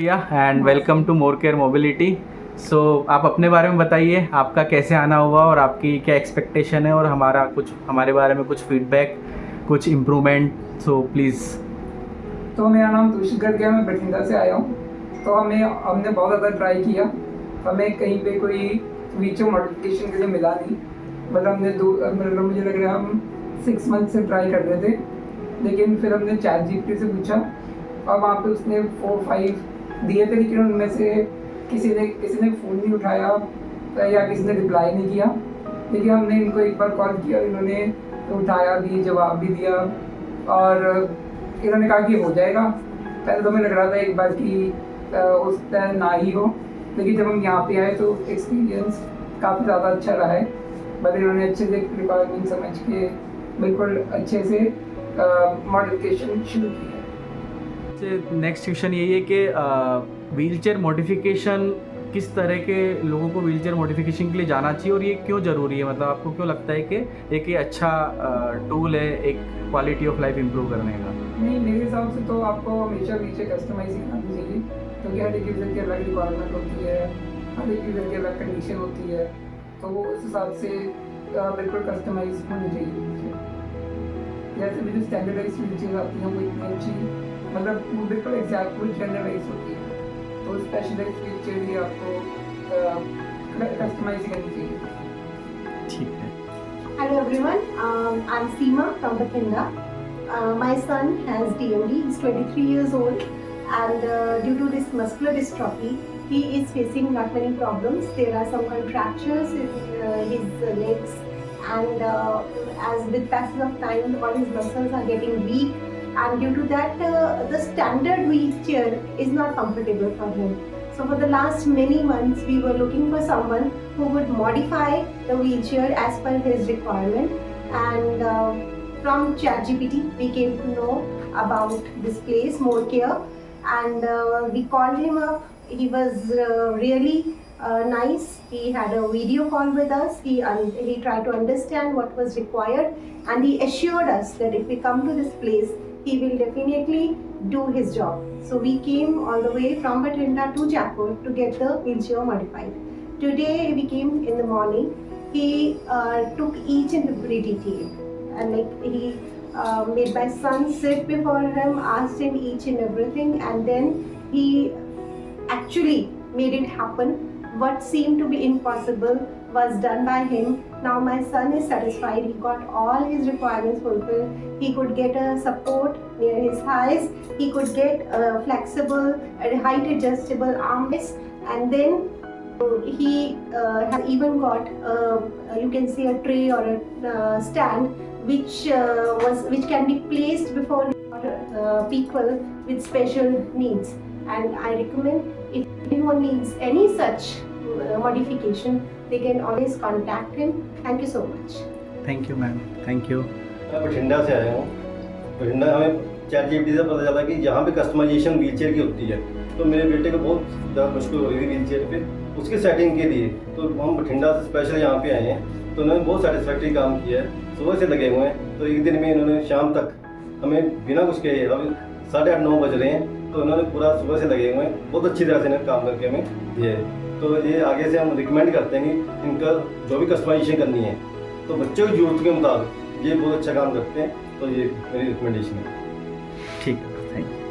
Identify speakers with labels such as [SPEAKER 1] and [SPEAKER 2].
[SPEAKER 1] Priya and welcome to More Care Mobility. So आप अपने बारे में बताइए, आपका कैसे आना हुआ और आपकी क्या एक्सपेक्टेशन है और हमारे बारे में कुछ फीडबैक, कुछ इम्प्रूवमेंट। So please.
[SPEAKER 2] तो मेरा नाम तुलसी गर्ग है, मैं बठिंडा से आया हूँ। तो हमने बहुत ज़्यादा ट्राई किया, हमें कहीं पे कोई फीचर मॉडिफिकेशन के लिए मिला नहीं। मतलब मुझे लग रहा है हम 6 मंथ से ट्राई कर रहे थे, लेकिन फिर हमने ChatGPT से पूछा और वहाँ पे उसने 4-5 दिए थे, लेकिन उनमें से किसी ने फ़ोन नहीं उठाया या किसी ने रिप्लाई नहीं किया। लेकिन हमने इनको एक बार कॉल किया, इन्होंने उठाया भी, जवाब भी दिया और इन्होंने कहा कि हो जाएगा। पहले तो हमें लग रहा था एक बार कि उस तरह ना ही हो, लेकिन जब हम यहाँ पे आए तो एक्सपीरियंस काफ़ी ज़्यादा अच्छा रहा है। बट इन्होंने अच्छे से रिक्वायरमेंट समझ के बिल्कुल अच्छे से मॉडिफिकेशन शुरू की है।
[SPEAKER 1] नेक्स्ट क्वेश्चन यही है कि व्हीलचेयर मॉडिफिकेशन, किस तरह के लोगों को व्हीलचेयर मॉडिफिकेशन के लिए जाना चाहिए और ये क्यों ज़रूरी है? मतलब आपको क्यों लगता है कि एक ये अच्छा टूल है एक क्वालिटी ऑफ लाइफ इम्प्रूव करने का?
[SPEAKER 2] नहीं, मेरे हिसाब से तो आपको हमेशा पीछे कस्टमाइजिंग करनी चाहिए, क्योंकि हर एक यूज़र की अलग रिक्वायरमेंट होती है, हर एक यूज़र की अलग कंडीशन होती है। तो वो उस हिसाब से बिल्कुल कस्टमाइज होनी चाहिए। जैसे भी जो स्टैंडर्डाइज फीचर्स आती हैं वो इतनी अच्छी, मतलब वो बिल्कुल एग्जैक्ट फुल स्टैंडर्डाइज होती है। तो स्पेशलाइज फीचर ही आपको कस्टमाइज करनी चाहिए।
[SPEAKER 1] ठीक है।
[SPEAKER 3] Hello everyone, I'm Seema from Bhatinda. My son has DMD, he's 23 years old, and due to this muscular dystrophy, he is facing not many problems. There are some contractures in his legs, and as with passage of time, all his muscles are getting weak, and due to that, the standard wheelchair is not comfortable for him. So for the last many months, we were looking for someone who would modify the wheelchair as per his requirement. And from ChatGPT, we came to know about this place, More Care, and we called him up. He was really nice. He had a video call with us. He tried to understand what was required, and he assured us that if we come to this place, he will definitely do his job. So we came all the way from Bhatinda to Jaipur to get the wheelchair modified. Today we came in the morning. He took each and every detail, and like he made my son sit before him, asked him each and everything, and then he actually made it happen. What seemed to be impossible was done by him. Now my son is satisfied. He got all his requirements fulfilled. He could get a support near his thighs. He could get a flexible and height adjustable armrest, and then he has even got you can say a tray or a stand which can be placed before people with special needs. And I recommend if anyone needs any such modification, they can always contact him. Thank you so much.
[SPEAKER 1] Thank you ma'am, thank you.
[SPEAKER 4] मैं बठिंडा से आया हूँ। बठिंडा हमें ChatGPT से पता चला कि यहाँ पे कस्टमाइजेशन व्हीलचेयर की होती है, तो मेरे बेटे को बहुत ज़्यादा मुश्किल हो रही थी व्हीलचेयर पे, उसकी सेटिंग के लिए तो हम बठिंडा से स्पेशल यहाँ पे आए हैं। तो उन्होंने बहुत सेटिस्फैक्ट्री काम किया है, सुबह से लगे हुए हैं। तो एक दिन में इन्होंने शाम तक हमें बिना कुछ कहे, अभी 8:30-9 बज रहे हैं, तो उन्होंने पूरा सुबह से लगे हुए हैं, बहुत अच्छी तरह से इन्होंने काम करके हमें दिया है। तो ये आगे से हम रिकमेंड करते हैं कि इनका जो भी कस्टमाइजेशन करनी है तो बच्चों की जरूरत के मुताबिक ये बहुत अच्छा काम करते हैं। तो ये मेरी रिकमेंडेशन है।
[SPEAKER 1] ठीक है, थैंक यू।